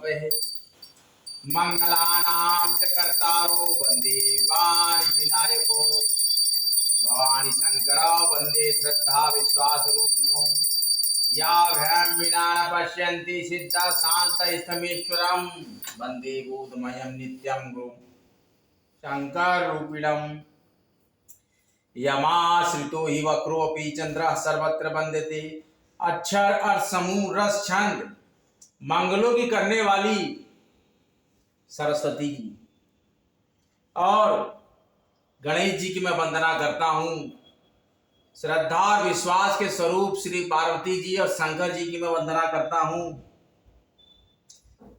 कल्पयः मंगलानां च कर्तारो वन्दे वाणी विनायको भवानी शंकर वन्दे श्रद्धा विश्वासरूपिणो या भयं विना न पश्यन्ति सिद्धा शान्तस्थमीश्वरं वन्दे बोधमयं नित्यं गुरुं शंकर रूपिणम् यमाश्रितो हि वक्रोऽपि चंद्रः सर्वत्र वन्दते। अक्षर अर्थ समूह रस छंद मंगलों की करने वाली सरस्वती की और गणेश जी की मैं वंदना करता हूँ। श्रद्धा और विश्वास के स्वरूप श्री पार्वती जी और शंकर जी की मैं वंदना करता हूँ,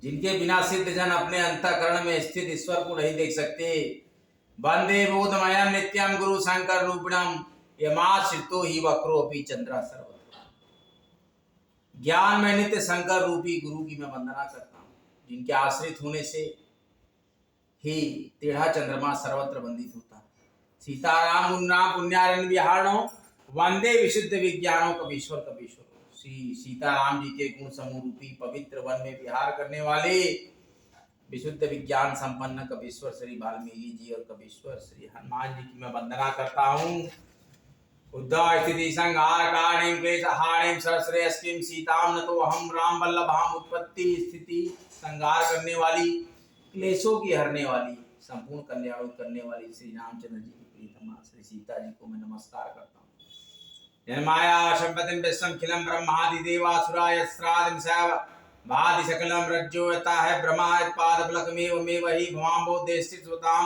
जिनके बिना सिद्ध जन अपने अंतःकरण में स्थित ईश्वर को नहीं देख सकते। वंदे बोधमयं नित्यं गुरु शंकर रूपिणम यमाश्रितो हि वक्रोऽपि चंद्रः सर्वत्र। ज्ञान में नित्य शंकर रूपी गुरु की मैं वंदना करता हूँ, जिनके आश्रित होने से ही टेढ़ा चंद्रमा सर्वत्र वंदित होता है। सीताराम गुणनाम पुण्यारण्य विहारणो वंदे विशुद्ध विज्ञानों कबीश्वर कबीश्वर। श्री सीताराम जी के गुण समूह रूपी पवित्र वन में विहार करने वाले विशुद्ध विज्ञान संपन्न कबीश्वर श्री वाल्मीकि जी और कबीश्वर श्री हनुमान जी की मैं वंदना करता हूँ। उद्धव स्थिति संहार कारणीं क्लेशहारिणीं सहस्रेयस्कीं सीतां नतो अहं राम वल्लभाम। उत्पत्ति स्थिति संहार करने वाली, क्लेशों की हरने वाली, संपूर्ण कल्याण करने वाली श्री रामचंद्र जी की प्रियतमा श्री सीता जी को मैं नमस्कार करता हूँ। जन्माया संपतिं विश्वमखिलं ब्रह्मादि देवासुराय श्राद्धिं सैव भाति सकलम रज्जो यता है ब्रह्मात्पादफलकमेव मे वही भवाम्बो देशितवतां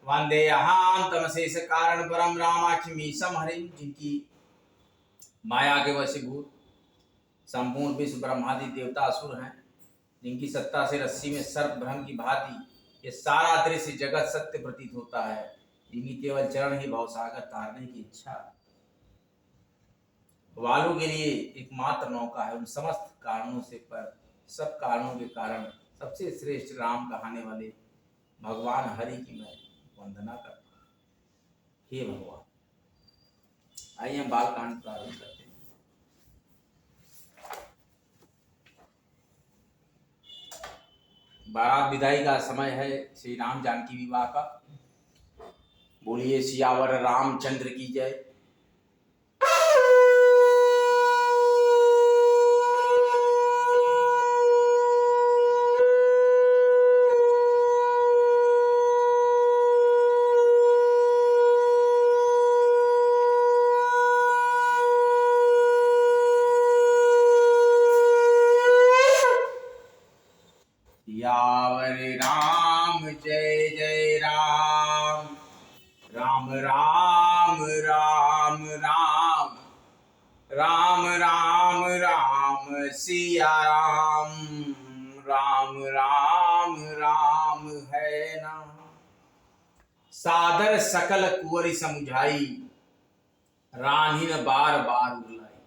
वंदे अहं तमशेष कारण परम रामाखिमीशम हरिं। जिनकी माया के वशीभूत संपूर्ण विश्व ब्रह्मादि देवता असुर हैं, जिनकी सत्ता से रस्सी में सर्प भ्रम की भांति ये सारा दृश्य जगत सत्य प्रतीत होता है, जिनकी केवल चरण ही भवसागर तारने की इच्छा वालों के लिए एकमात्र नौका है। उन समस्त कारणों से पर सब कारणों के कारण सबसे श्रेष्ठ राम कहाने वाले भगवान हरि की मैं वंदना करता हूँ। हे भगवान, आइए हम बाल कांड प्रारंभ करते हैं। बारात विदाई का समय है श्री राम जानकी विवाह का। बोलिए सियावर रामचंद्र की जय। यावर राम जय जय राम, राम राम राम राम, राम राम राम सिया राम, राम राम राम है नाम। सादर सकल कुंवरी समुझाई, रानीन बार बार उगलाई।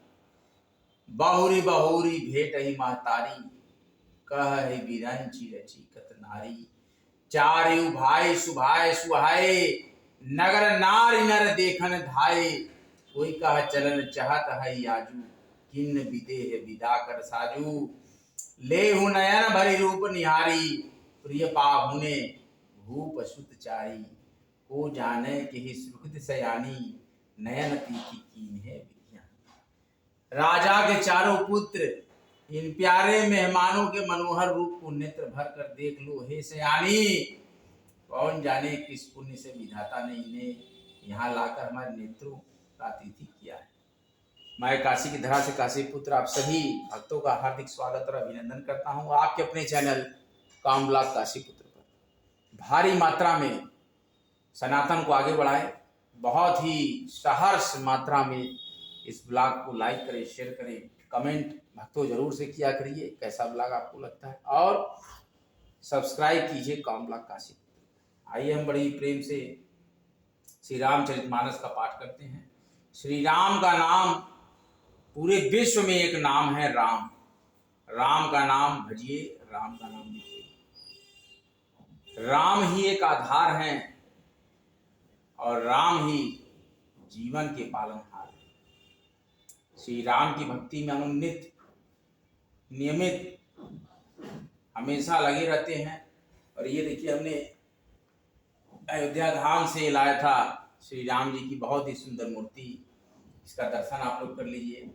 बहुरी बहुरी भेट ही महतारी, कह है बिरंची रची कत नारी। चारयु भाई सुभाय सुहाए, नगर नारी नर देखन धाये। कोई कह चलन चाहत है याजू, किन्न विदेह विदा कर साजू। लेहु नयन भरी रूप निहारी, प्रिय पाहुने भूप सुत चारी। को जाने के ही सुकृत सयानी, नयन तीखी कीन है विधियां। राजा के चारों पुत्र इन प्यारे मेहमानों के मनोहर रूप को नेत्र भर कर देख लो हे सयानी। कौन जाने किस पुण्य से विधाता ने इन्हें यहाँ लाकर हमारे नेत्रों का अतिथि किया है। मैं काशी की धरा से काशी पुत्र आप सभी भक्तों का हार्दिक स्वागत और अभिनंदन करता हूँ। आपके अपने चैनल काम ब्लॉग काशी पुत्र पर भारी मात्रा में सनातन को आगे बढ़ाए। बहुत ही सहर्ष मात्रा में इस ब्लॉग को लाइक करें, शेयर करें, कमेंट भक्तों जरूर से किया करिए कैसा ब्लॉग आपको लगता है, और सब्सक्राइब कीजिए काम ब्लॉग काशी। आइए हम बड़ी प्रेम से श्री रामचरितमानस का पाठ करते हैं। श्री राम का नाम पूरे विश्व में एक नाम है राम। राम का नाम भजिए, राम का नाम लीजिए। राम ही एक आधार है और राम ही जीवन के पालनहार है। श्री राम की भक्ति में अनुन्नित नियमित हमेशा लगे रहते हैं। और ये देखिए हमने अयोध्या धाम से लाया था श्री राम जी की बहुत ही सुंदर मूर्ति, इसका दर्शन आप लोग कर लीजिए।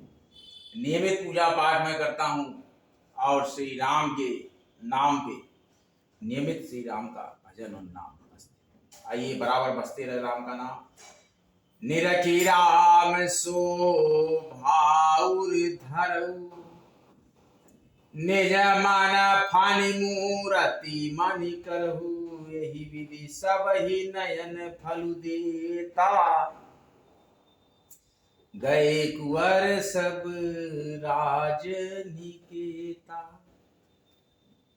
नियमित पूजा पाठ मैं करता हूँ और श्री राम के नाम पे नियमित श्री राम का भजन और नाम बजते। आइए बराबर बजते रहे राम का नाम। निरखी राम सो भाउर धरऊ, निज मन फानि मूरति मणि करहु, यही विधि सब ही नयन फलु देता, गए कुंवर सब राज निकेता।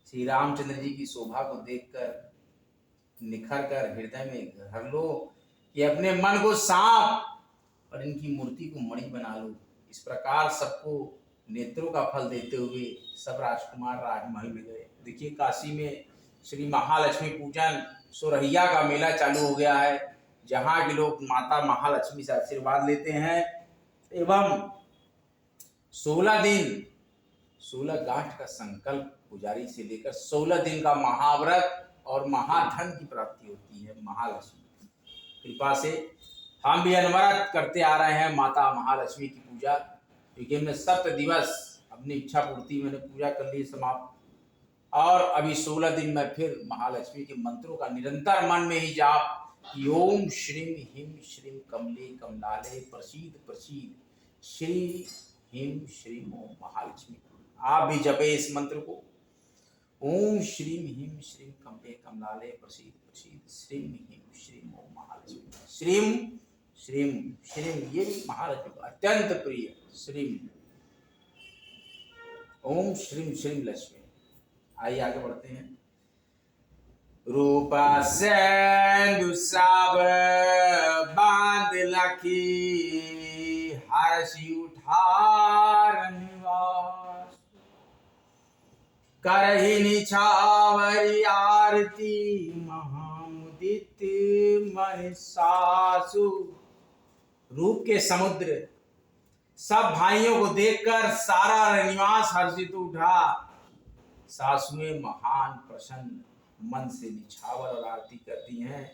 श्री रामचंद्र जी की शोभा को देखकर निखर कर हृदय में घर लो कि अपने मन को सांप और इनकी मूर्ति को मणि बना लो। इस प्रकार सबको नेत्रों का फल देते हुए सब राजकुमार राजमहल में गए। देखिए काशी में श्री महालक्ष्मी पूजन सोरहिया का मेला चालू हो गया है, जहाँ के लोग माता महालक्ष्मी से आशीर्वाद लेते हैं एवं 16 दिन 16 गांठ का संकल्प पुजारी से लेकर 16 दिन का महाव्रत और महाधन की प्राप्ति होती है महालक्ष्मी कृपा से। हम भी अनवरत करते आ रहे हैं माता महालक्ष्मी की पूजा, क्योंकि हमने 7 दिवस अपनी इच्छा पूर्ति मैंने पूजा कर ली समाप्त, और अभी 16 दिन में फिर महालक्ष्मी के मंत्रों का निरंतर मन में ही जाप कि ओम श्रीम ह्रीम श्रीम कमले कमलाले प्रसीद प्रसीद श्री ह्रीम श्रीम ओम महालक्ष्मी। आप भी जपे इस मंत्र को, ओम श्रीम ह्रीम श्रीम कमले कमलाले प्रसीद प्रसीद श्रीम ह्रीम श्रीम ओम महालक्ष्मी। श्रीम श्रीम श्रीम ये भी महालक्ष्मी को अत्यंत प्रिय श्रीम, ओम श्रीम श्रीम लक्ष्मी। आइए आगे बढ़ते हैं। रूप सेंदु सब बांध लखी, हर्षि उठार निवास, करहि निछावरी आरती, महामुदित मन सासु। रूप के समुद्र सब भाइयों को देखकर सारा निवास हर्षित उठा। सासुएं महान प्रसन्न मन से निछावर और आरती करती हैं।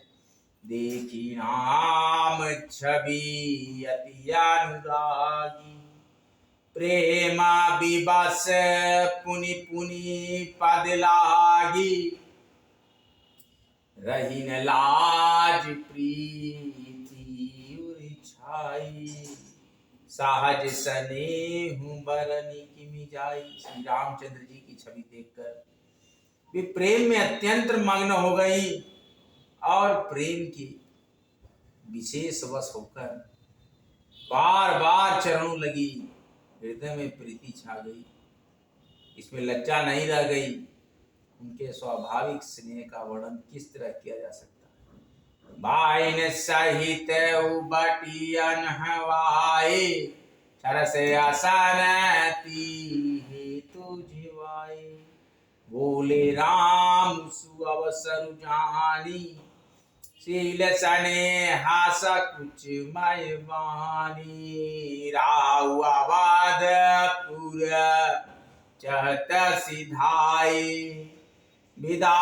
देखी राम छवि अति अनुरागी, प्रेमा विवश पुनि पुनि पद लागी, रही न लाज प्रीति उर छाई, सहज स्नेह बरनी किमि जाई। श्री रामचंद्र जी की छवि देखकर वे प्रेम में अत्यंत मग्न हो गई और प्रेम की विशेष वश होकर बार बार चरणों लगी। हृदय में प्रीति छा गई, इसमें लज्जा नहीं रह गई। उनके स्वाभाविक स्नेह का वर्णन किस तरह किया जा सकता है। बाइन सहित उबटियन हवाए, सरस आसन हेतु जिवाए, बोले राम सु अवसर जानी, शील सने हास कुछ मय वाणी, राउ आबाद पुर चहत सिधाए, विदा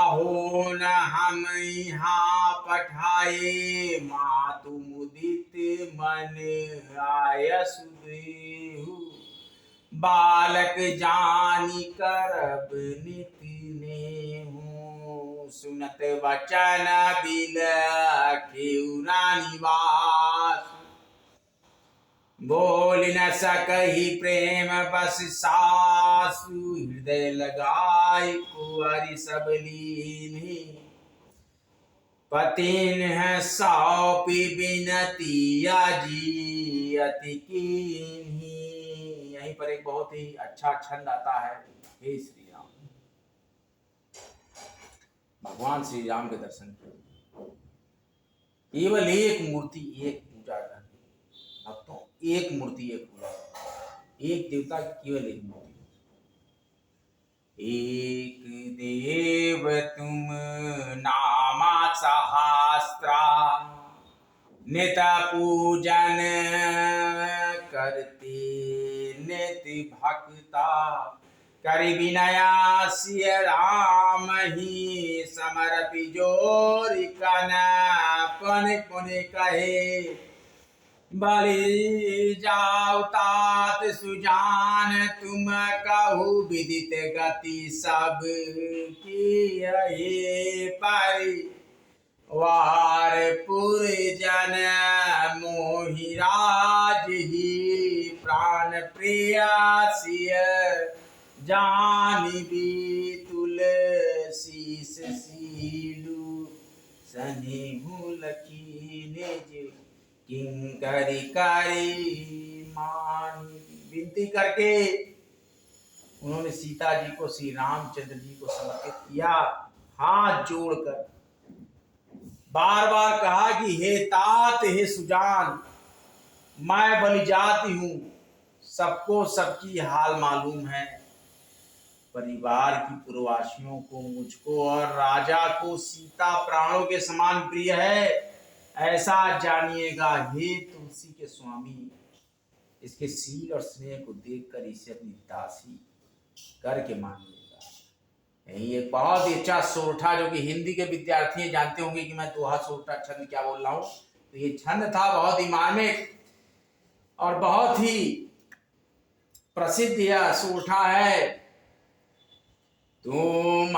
हो न हम यहाँ पठाए, मातु मुदित मन आय सुदेहु, बालक जानी करब नित नेहु, सुनत वचन बिलखिउ निवास, बोल न सकहि प्रेम बस सासु, हृदय लगाय कुंवरी सब लीन्ही, पतिन है सौंपी बिनती अजी अति कीन्ही। यहीं पर एक बहुत ही अच्छा छंद आता है। हे श्री राम, भगवान श्री राम के दर्शन करो। केवल एक मूर्ति एक पूजा करनी भक्तों, एक मूर्ति एक पूजा, एक देवता केवल एक मूर्ति। एक देव तुम नामा सहस्रा, नित पूजन करते नित भक्ता, करि विनया सिय राम ही समरपि जोरि कन पुनि पुनि कहे बलि जाऊ तात सुजान तुम कहु विदित गति सब की परि वार पुरजन मोहि राज ही प्राण प्रिय सिय जानि तुलसीस सीलु सनेहु लखी निज किंकरी करी मान। विनती करके उन्होंने सीता जी को श्री रामचंद्र जी को समर्पित किया। हाथ जोड़कर बार बार कहा कि हे तात हे सुजान, मैं बलि जाति हूं, सबको सबकी हाल मालूम है। परिवार की पूर्ववासियों को, मुझको और राजा को सीता प्राणों के समान प्रिय है, ऐसा जानिएगा हे तुलसी के स्वामी। इसके सील और स्नेह को देखकर इसे अपनी दासी करके मान लेगा। यही एक बहुत ही अच्छा सोरठा, जो कि हिंदी के विद्यार्थी जानते होंगे कि मैं दोहा सोरठा छंद क्या बोल रहा हूं। तो ये छंद था बहुत ही मार्मिक और बहुत ही प्रसिद्ध यह सोरठा है। तुम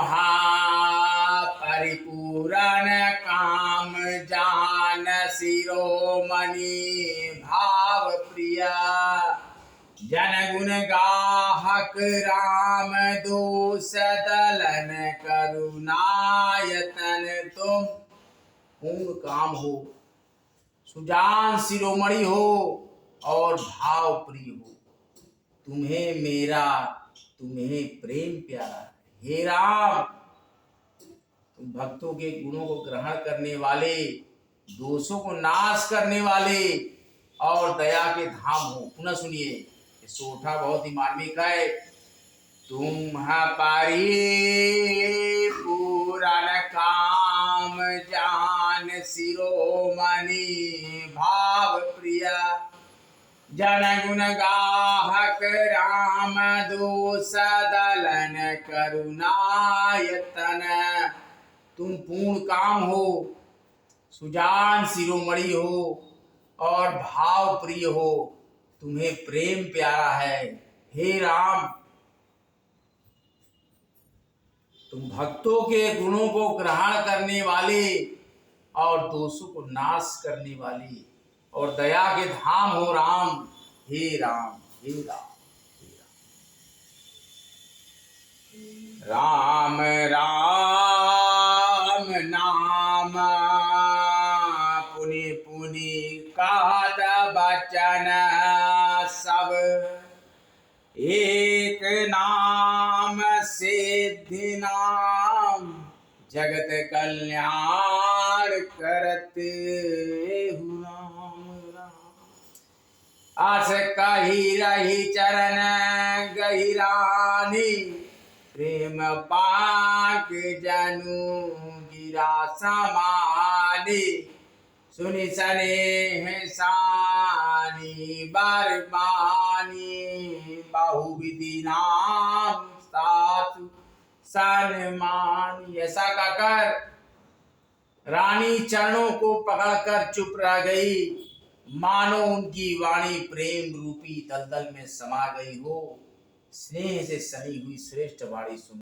परिपूरन काम जान शिरोमणि भाव प्रिया जन गुण गाहक राम दोष दलन करुणायतन। तुम पूर्ण काम हो, सुजान शिरोमणि हो और भाव प्रिय हो। तुम्हें प्रेम प्यारा। हे राम, तुम भक्तों के गुणों को ग्रहण करने वाले, दोषों को नाश करने वाले और दया के धाम हो। पुनः सुनिए, ये सोरठा बहुत ही मार्मिक है। तुम परिपूरन काम जान शिरोमणि भाव प्रिया जन गुण गाहक राम दोष दलन करुणायतन। तुम पूर्ण काम हो, सुजान शिरोमणि हो और भाव प्रिय हो। तुम्हें प्रेम प्यारा है। हे राम, तुम भक्तों के गुणों को ग्रहण करने वाले और दोषों को नाश करने वाले और दया के धाम हो राम। हे राम, हे राम, हे राम। राम राम नाम पुनि पुनि कहत बचन सब, एक नाम सिद्धि नाम जगत कल्याण करते हु राम राम। आस कही रही चरण गहिरानी, प्रेम पाक जनु गिरा समानी। सुनि स्नेह सानी बरबानी, बहुविधि नाम सासु सन्मानी। ऐसा कहकर रानी चरणों को पकड़कर चुप रह गई, मानो उनकी वाणी प्रेम रूपी दलदल में समा गई हो। स्नेह से सनी हुई श्रेष्ठ वाणी सुन